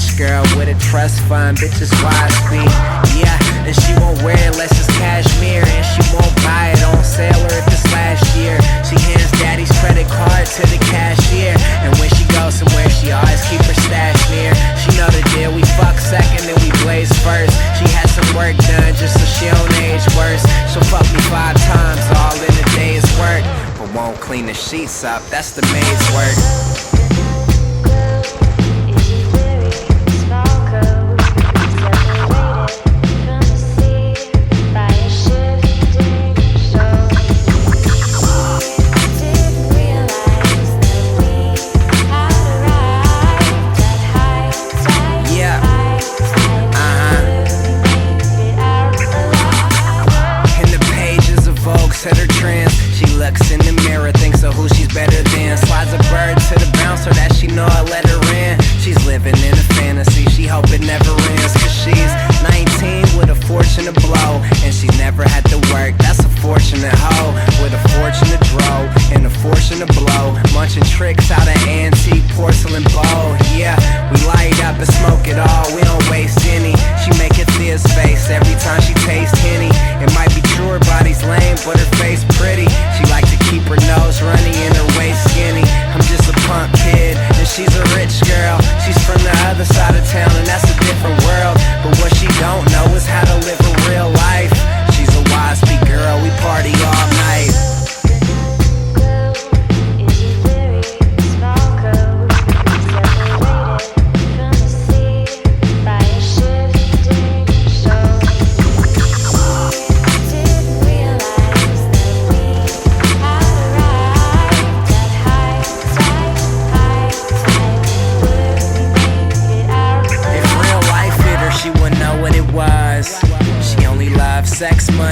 rich girl with a trust fund, bitches wise speed. Yeah, and she won't wear it unless it's cashmere, and she won't buy it on sale or if it's last year. She hands daddy's credit card to the cashier, and when she goes somewhere she always keep her stash near. She know the deal, we fuck second and we blaze first. She had some work done just so she don't age worse. She'll fuck me 5 times all in a day's work, but won't clean the sheets up, that's the maid's work. Set her trends. She looks in the mirror, thinks of who she's better than. Slides a bird to the bouncer that she know I let her in. She's living in a fantasy, she hope it never ends. Cause she's 19 with a fortune to blow, and she never had to work, that's a fortunate hoe. With a fortune to draw, and a fortune to blow. Munching tricks out of antique porcelain bowl. Yeah, we light up and smoke